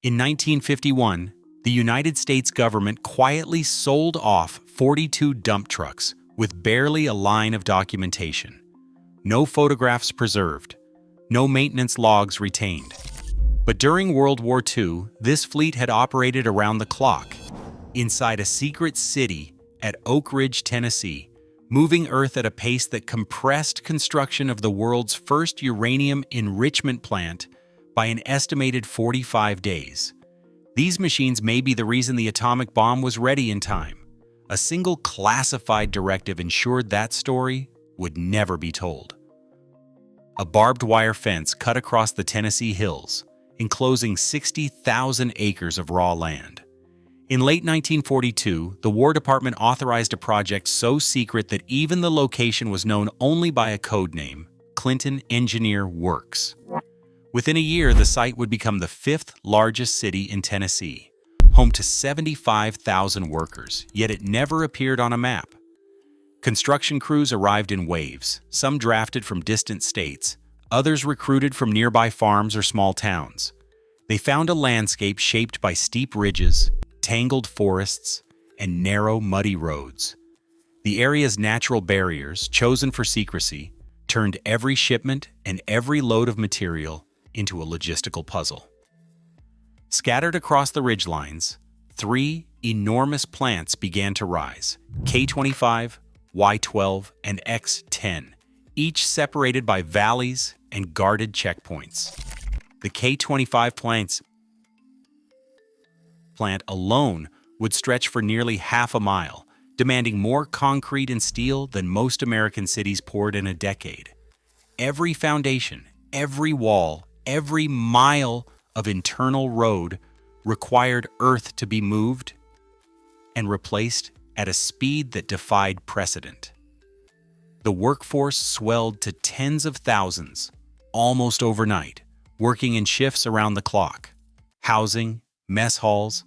In 1951, the United States government quietly sold off 42 dump trucks with barely a line of documentation. No photographs preserved, no maintenance logs retained. But during World War II, this fleet had operated around the clock, inside a secret city at Oak Ridge, Tennessee, moving earth at a pace that compressed construction of the world's first uranium enrichment plant by an estimated 45 days. These machines may be the reason the atomic bomb was ready in time. A single classified directive ensured that story would never be told. A barbed wire fence cut across the Tennessee hills, enclosing 60,000 acres of raw land. In late 1942, the War Department authorized a project so secret that even the location was known only by a code name, Clinton Engineer Works. Within a year, the site would become the fifth largest city in Tennessee, home to 75,000 workers, yet it never appeared on a map. Construction crews arrived in waves, some drafted from distant states, others recruited from nearby farms or small towns. They found a landscape shaped by steep ridges, tangled forests, and narrow, muddy roads. The area's natural barriers, chosen for secrecy, turned every shipment and every load of material into a logistical puzzle. Scattered across the ridgelines, three enormous plants began to rise: K25, Y12, and X10, each separated by valleys and guarded checkpoints. The K25 plant alone would stretch for nearly half a mile, demanding more concrete and steel than most American cities poured in a decade. Every foundation, every wall, every mile of internal road required earth to be moved and replaced at a speed that defied precedent. The workforce swelled to tens of thousands, almost overnight, working in shifts around the clock. Housing, mess halls,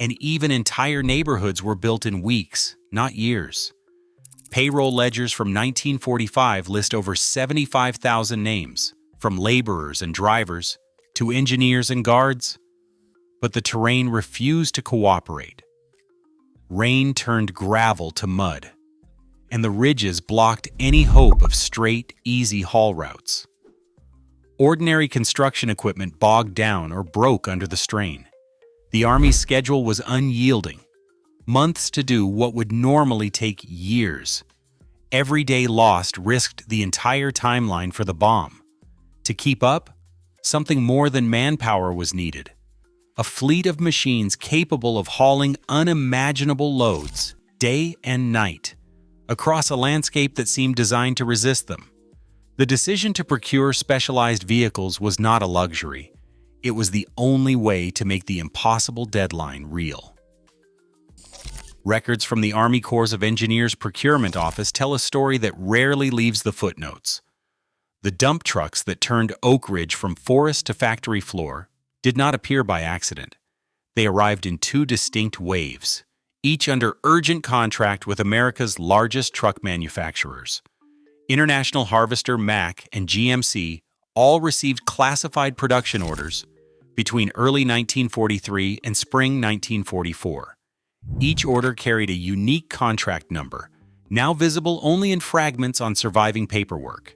and even entire neighborhoods were built in weeks, not years. Payroll ledgers from 1945 list over 75,000 names, from laborers and drivers to engineers and guards. But the terrain refused to cooperate. Rain turned gravel to mud, and the ridges blocked any hope of straight, easy haul routes. Ordinary construction equipment bogged down or broke under the strain. The Army's schedule was unyielding. Months to do what would normally take years. Every day lost risked the entire timeline for the bomb. To keep up, something more than manpower was needed. A fleet of machines capable of hauling unimaginable loads, day and night, across a landscape that seemed designed to resist them. The decision to procure specialized vehicles was not a luxury. It was the only way to make the impossible deadline real. Records from the Army Corps of Engineers Procurement Office tell a story that rarely leaves the footnotes. The dump trucks that turned Oak Ridge from forest to factory floor did not appear by accident. They arrived in two distinct waves, each under urgent contract with America's largest truck manufacturers. International Harvester, Mack, and GMC all received classified production orders between early 1943 and spring 1944. Each order carried a unique contract number, now visible only in fragments on surviving paperwork.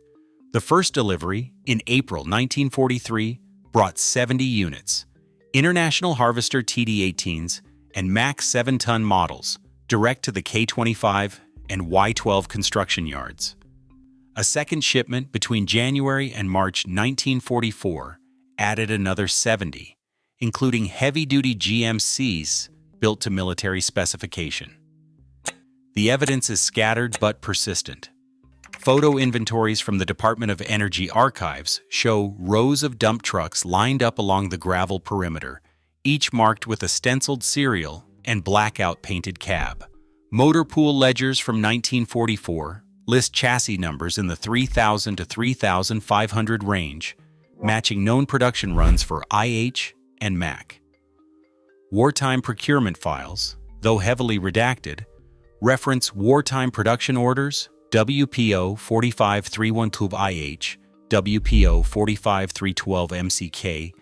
The first delivery, in April 1943, brought 70 units, International Harvester TD-18s and Mack 7-ton models, direct to the K25 and Y12 construction yards. A second shipment between January and March 1944 added another 70, including heavy-duty GMCs built to military specification. The evidence is scattered but persistent. Photo inventories from the Department of Energy archives show rows of dump trucks lined up along the gravel perimeter, each marked with a stenciled serial and blackout painted cab. Motor pool ledgers from 1944 list chassis numbers in the 3,000 to 3,500 range, matching known production runs for IH and Mack. Wartime procurement files, though heavily redacted, reference wartime production orders WPO 45312IH, WPO 45312MCK,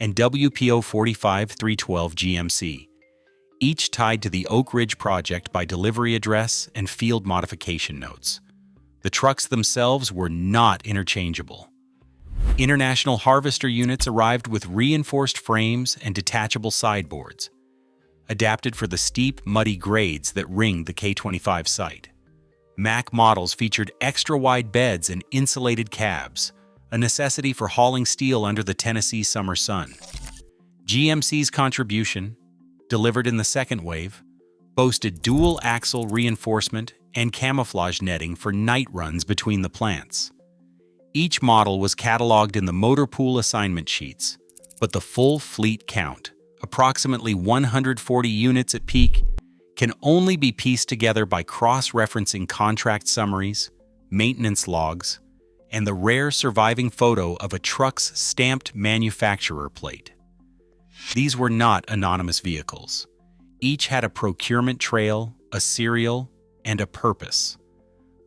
and WPO 45312 GMC, each tied to the Oak Ridge project by delivery address and field modification notes. The trucks themselves were not interchangeable. International harvester units arrived with reinforced frames and detachable sideboards, adapted for the steep, muddy grades that ringed the K25 site. Mack models featured extra-wide beds and insulated cabs, a necessity for hauling steel under the Tennessee summer sun. GMC's contribution, delivered in the second wave, boasted dual-axle reinforcement and camouflage netting for night runs between the plants. Each model was cataloged in the motor pool assignment sheets, but the full fleet count, approximately 140 units at peak, can only be pieced together by cross-referencing contract summaries, maintenance logs, and the rare surviving photo of a truck's stamped manufacturer plate. These were not anonymous vehicles. Each had a procurement trail, a serial, and a purpose.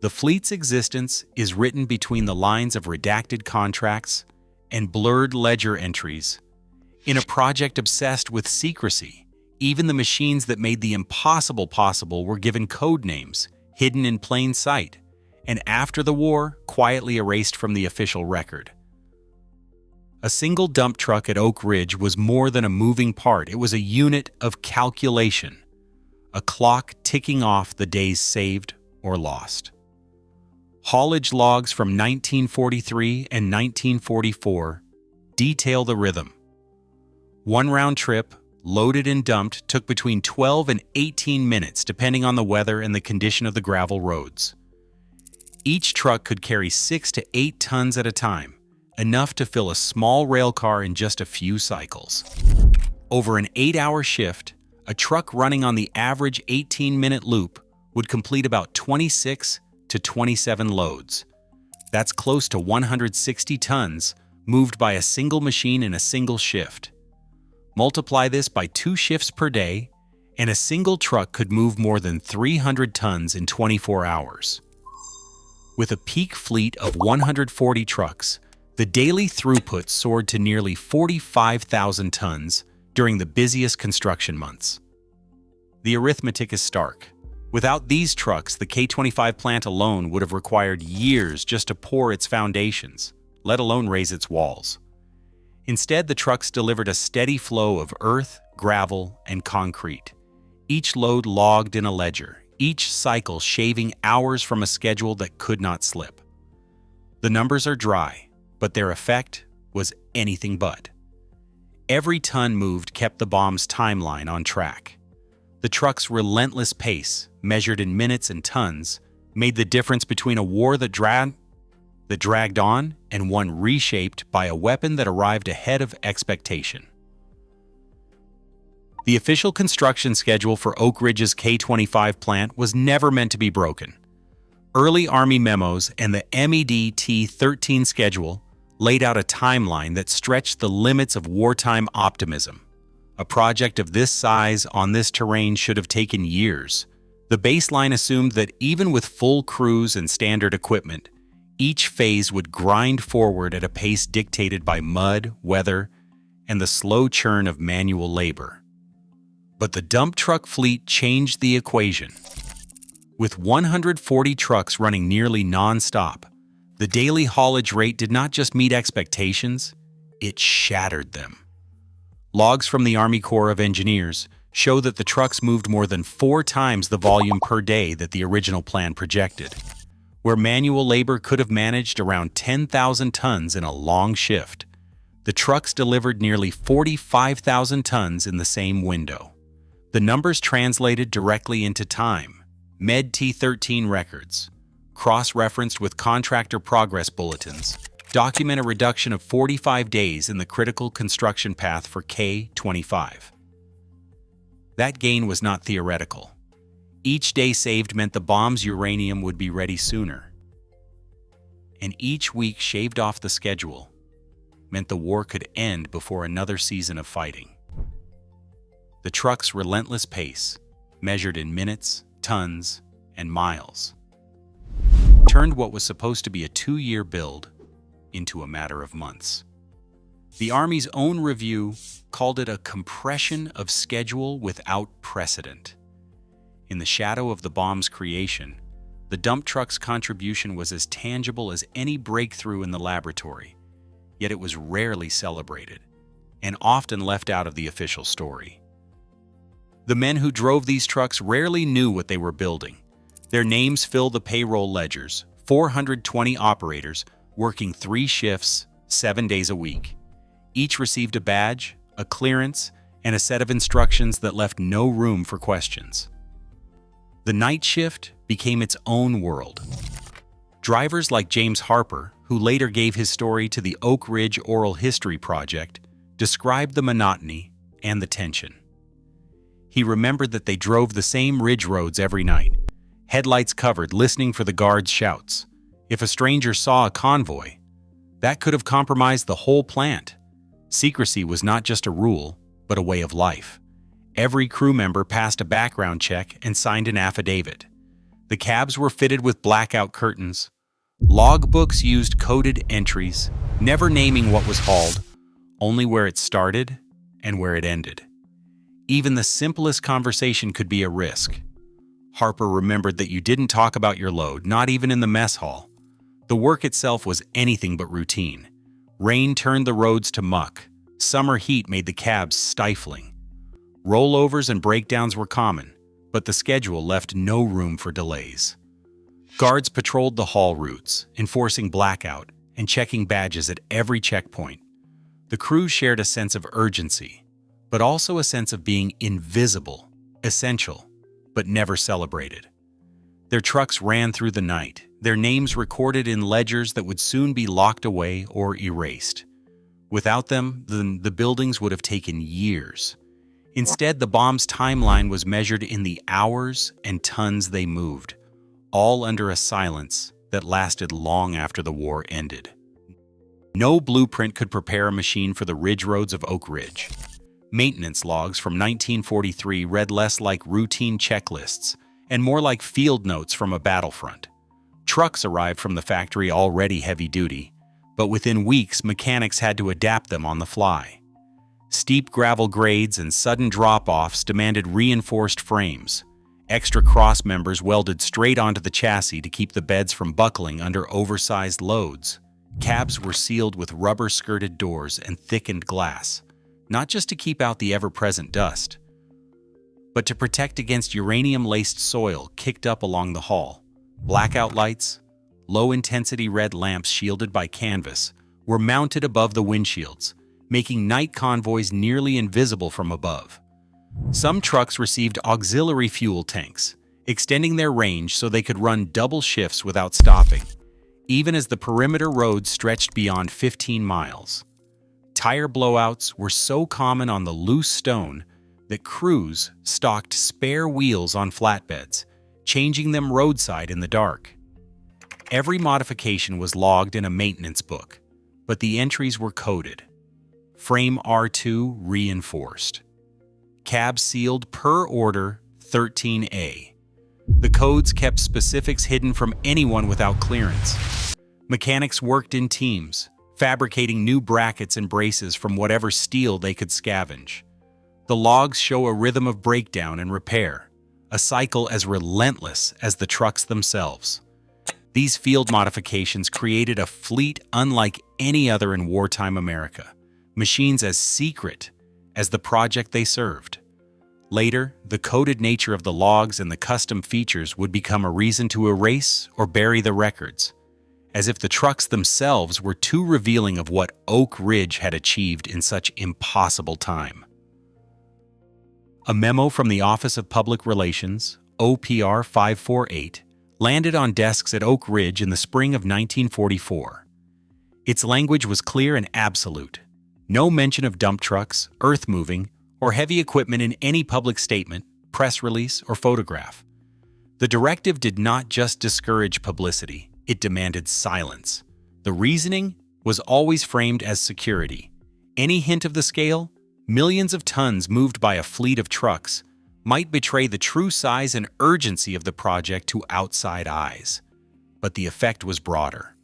The fleet's existence is written between the lines of redacted contracts and blurred ledger entries. In a project obsessed with secrecy, even the machines that made the impossible possible were given code names, hidden in plain sight, and after the war, quietly erased from the official record. A single dump truck at Oak Ridge was more than a moving part. It was a unit of calculation, a clock ticking off the days saved or lost. Haulage logs from 1943 and 1944 detail the rhythm. One round trip, loaded and dumped, took between 12 and 18 minutes depending on the weather and the condition of the gravel roads. Each truck could carry 6 to 8 tons at a time, enough to fill a small rail car in just a few cycles. Over an 8-hour shift, a truck running on the average 18-minute loop would complete about 26 to 27 loads. That's close to 160 tons moved by a single machine in a single shift. Multiply this by 2 shifts per day, and a single truck could move more than 300 tons in 24 hours. With a peak fleet of 140 trucks, the daily throughput soared to nearly 45,000 tons during the busiest construction months. The arithmetic is stark. Without these trucks, the K25 plant alone would have required years just to pour its foundations, let alone raise its walls. Instead, the trucks delivered a steady flow of earth, gravel, and concrete, each load logged in a ledger, each cycle shaving hours from a schedule that could not slip. The numbers are dry, but their effect was anything but. Every ton moved kept the bomb's timeline on track. The truck's relentless pace, measured in minutes and tons, made the difference between a war that dragged on and one reshaped by a weapon that arrived ahead of expectation. The official construction schedule for Oak Ridge's K25 plant was never meant to be broken. Early Army memos and the MED T-13 schedule laid out a timeline that stretched the limits of wartime optimism. A project of this size on this terrain should have taken years. The baseline assumed that even with full crews and standard equipment, each phase would grind forward at a pace dictated by mud, weather, and the slow churn of manual labor. But the dump truck fleet changed the equation. With 140 trucks running nearly non-stop, the daily haulage rate did not just meet expectations, it shattered them. Logs from the Army Corps of Engineers show that the trucks moved more than 4 times the volume per day that the original plan projected. Where manual labor could have managed around 10,000 tons in a long shift, the trucks delivered nearly 45,000 tons in the same window. The numbers translated directly into time. MED T-13 records, cross-referenced with contractor progress bulletins, document a reduction of 45 days in the critical construction path for K25. That gain was not theoretical. Each day saved meant the bomb's uranium would be ready sooner. And each week shaved off the schedule meant the war could end before another season of fighting. The truck's relentless pace, measured in minutes, tons, and miles, turned what was supposed to be a 2-year build into a matter of months. The Army's own review called it a compression of schedule without precedent. In the shadow of the bomb's creation, the dump truck's contribution was as tangible as any breakthrough in the laboratory, yet it was rarely celebrated and often left out of the official story. The men who drove these trucks rarely knew what they were building. Their names fill the payroll ledgers, 420 operators working 3 shifts, 7 days a week. Each received a badge, a clearance, and a set of instructions that left no room for questions. The night shift became its own world. Drivers like James Harper, who later gave his story to the Oak Ridge Oral History Project, described the monotony and the tension. He remembered that they drove the same ridge roads every night, headlights covered, listening for the guards' shouts. If a stranger saw a convoy, that could have compromised the whole plant. Secrecy was not just a rule, but a way of life. Every crew member passed a background check and signed an affidavit. The cabs were fitted with blackout curtains. Logbooks used coded entries, never naming what was hauled, only where it started and where it ended. Even the simplest conversation could be a risk. Harper remembered that you didn't talk about your load, not even in the mess hall. The work itself was anything but routine. Rain turned the roads to muck. Summer heat made the cabs stifling. Rollovers and breakdowns were common, but the schedule left no room for delays. Guards patrolled the haul routes, enforcing blackout and checking badges at every checkpoint. The crew shared a sense of urgency, but also a sense of being invisible, essential, but never celebrated. Their trucks ran through the night, their names recorded in ledgers that would soon be locked away or erased. Without them, the buildings would have taken years. Instead, the bomb's timeline was measured in the hours and tons they moved, all under a silence that lasted long after the war ended. No blueprint could prepare a machine for the ridge roads of Oak Ridge. Maintenance logs from 1943 read less like routine checklists and more like field notes from a battlefront. Trucks arrived from the factory already heavy-duty, but within weeks mechanics had to adapt them on the fly. Steep gravel grades and sudden drop-offs demanded reinforced frames. Extra cross members welded straight onto the chassis to keep the beds from buckling under oversized loads. Cabs were sealed with rubber-skirted doors and thickened glass, not just to keep out the ever-present dust, but to protect against uranium-laced soil kicked up along the hull. Blackout lights, low-intensity red lamps shielded by canvas, were mounted above the windshields, making night convoys nearly invisible from above. Some trucks received auxiliary fuel tanks, extending their range so they could run double shifts without stopping, even as the perimeter roads stretched beyond 15 miles. Tire blowouts were so common on the loose stone that crews stocked spare wheels on flatbeds, changing them roadside in the dark. Every modification was logged in a maintenance book, but the entries were coded. Frame R2 reinforced. Cab sealed per order 13A. The codes kept specifics hidden from anyone without clearance. Mechanics worked in teams, fabricating new brackets and braces from whatever steel they could scavenge. The logs show a rhythm of breakdown and repair, a cycle as relentless as the trucks themselves. These field modifications created a fleet unlike any other in wartime America, machines as secret as the project they served. Later, the coded nature of the logs and the custom features would become a reason to erase or bury the records, as if the trucks themselves were too revealing of what Oak Ridge had achieved in such impossible time. A memo from the Office of Public Relations, OPR 548, landed on desks at Oak Ridge in the spring of 1944. Its language was clear and absolute. No mention of dump trucks, earth moving, or heavy equipment in any public statement, press release, or photograph. The directive did not just discourage publicity, it demanded silence. The reasoning was always framed as security. Any hint of the scale, millions of tons moved by a fleet of trucks, might betray the true size and urgency of the project to outside eyes. But the effect was broader.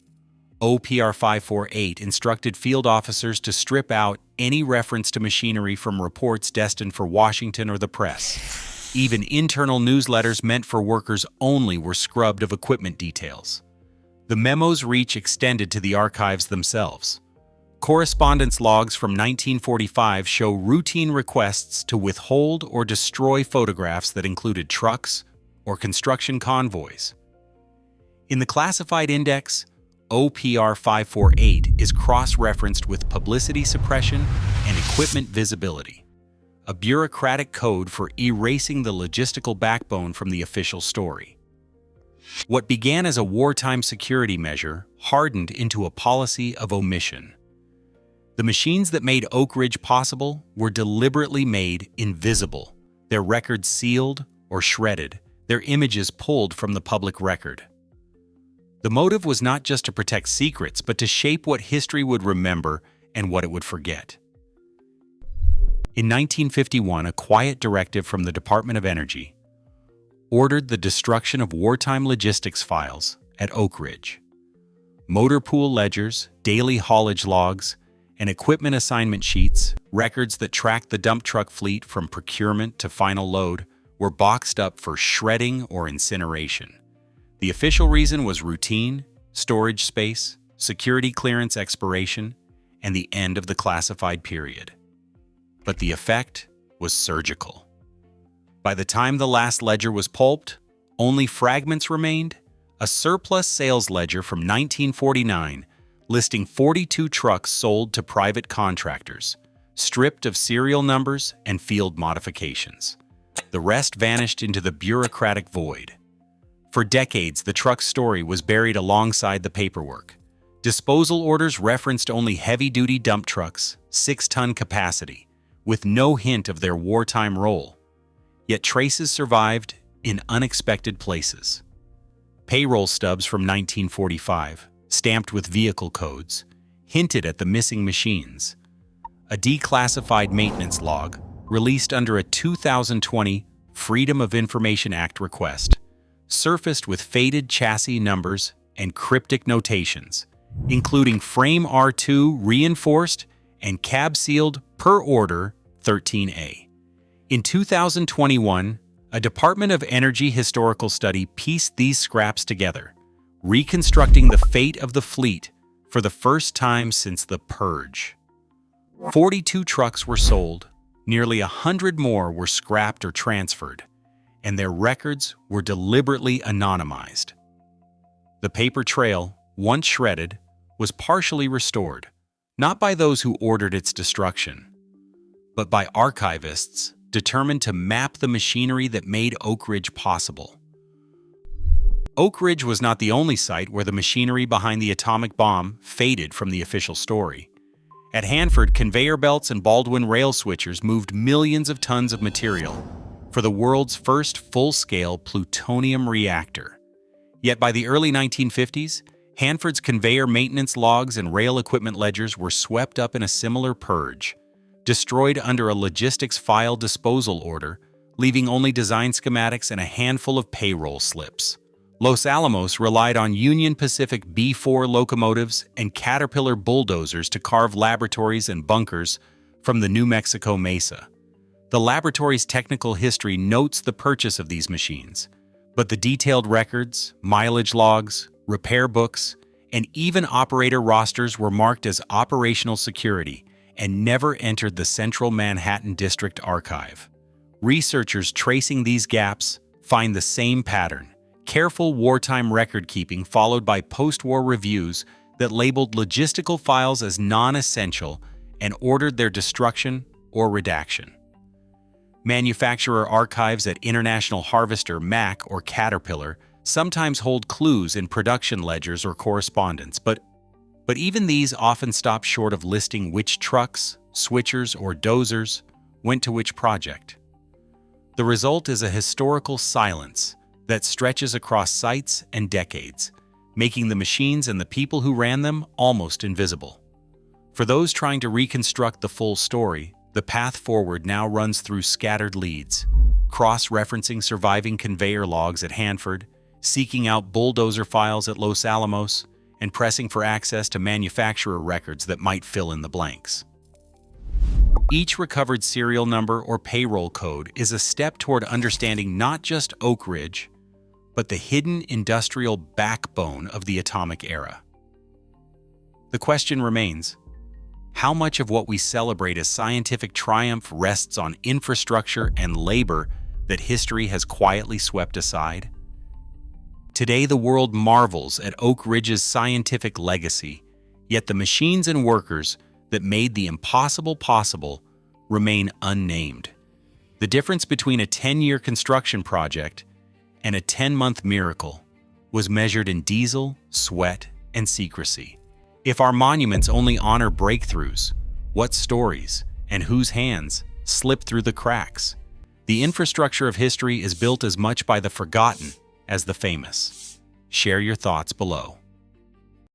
OPR 548 instructed field officers to strip out any reference to machinery from reports destined for Washington or the press. Even internal newsletters meant for workers only were scrubbed of equipment details. The memo's reach extended to the archives themselves. Correspondence logs from 1945 show routine requests to withhold or destroy photographs that included trucks or construction convoys. In the classified index, OPR 548 is cross-referenced with publicity suppression and equipment visibility, a bureaucratic code for erasing the logistical backbone from the official story. What began as a wartime security measure hardened into a policy of omission. The machines that made Oak Ridge possible were deliberately made invisible, their records sealed or shredded, their images pulled from the public record. The motive was not just to protect secrets, but to shape what history would remember and what it would forget. In 1951, a quiet directive from the Department of Energy ordered the destruction of wartime logistics files at Oak Ridge. Motor pool ledgers, daily haulage logs, and equipment assignment sheets, records that tracked the dump truck fleet from procurement to final load, were boxed up for shredding or incineration. The official reason was routine, storage space, security clearance expiration, and the end of the classified period. But the effect was surgical. By the time the last ledger was pulped, only fragments remained, a surplus sales ledger from 1949 listing 42 trucks sold to private contractors, stripped of serial numbers and field modifications. The rest vanished into the bureaucratic void. For decades, the truck's story was buried alongside the paperwork. Disposal orders referenced only heavy-duty dump trucks, 6-ton capacity, with no hint of their wartime role. Yet traces survived in unexpected places. Payroll stubs from 1945, stamped with vehicle codes, hinted at the missing machines. A declassified maintenance log, released under a 2020 Freedom of Information Act request, surfaced with faded chassis numbers and cryptic notations, including frame R2 reinforced and cab sealed per order 13A. In 2021, a Department of Energy historical study pieced these scraps together, reconstructing the fate of the fleet for the first time since the Purge. 42 trucks were sold, nearly 100 more were scrapped or transferred, and their records were deliberately anonymized. The paper trail, once shredded, was partially restored, not by those who ordered its destruction, but by archivists determined to map the machinery that made Oak Ridge possible. Oak Ridge was not the only site where the machinery behind the atomic bomb faded from the official story. At Hanford, conveyor belts and Baldwin rail switchers moved millions of tons of material for the world's first full-scale plutonium reactor. Yet by the early 1950s, Hanford's conveyor maintenance logs and rail equipment ledgers were swept up in a similar purge, destroyed under a logistics file disposal order, leaving only design schematics and a handful of payroll slips. Los Alamos relied on Union Pacific B-4 locomotives and Caterpillar bulldozers to carve laboratories and bunkers from the New Mexico Mesa. The laboratory's technical history notes the purchase of these machines, but the detailed records, mileage logs, repair books, and even operator rosters were marked as operational security and never entered the Central Manhattan District Archive. Researchers tracing these gaps find the same pattern: careful wartime record-keeping followed by post-war reviews that labeled logistical files as non-essential and ordered their destruction or redaction. Manufacturer archives at International Harvester, Mack, or Caterpillar sometimes hold clues in production ledgers or correspondence, but even these often stop short of listing which trucks, switchers, or dozers went to which project. The result is a historical silence that stretches across sites and decades, making the machines and the people who ran them almost invisible. For those trying to reconstruct the full story, the path forward now runs through scattered leads, cross-referencing surviving conveyor logs at Hanford, seeking out bulldozer files at Los Alamos, and pressing for access to manufacturer records that might fill in the blanks. Each recovered serial number or payroll code is a step toward understanding not just Oak Ridge, but the hidden industrial backbone of the atomic era. The question remains, how much of what we celebrate as scientific triumph rests on infrastructure and labor that history has quietly swept aside? Today, the world marvels at Oak Ridge's scientific legacy, yet the machines and workers that made the impossible possible remain unnamed. The difference between a 10-year construction project and a 10-month miracle was measured in diesel, sweat, and secrecy. If our monuments only honor breakthroughs, what stories and whose hands slip through the cracks? The infrastructure of history is built as much by the forgotten as the famous. Share your thoughts below.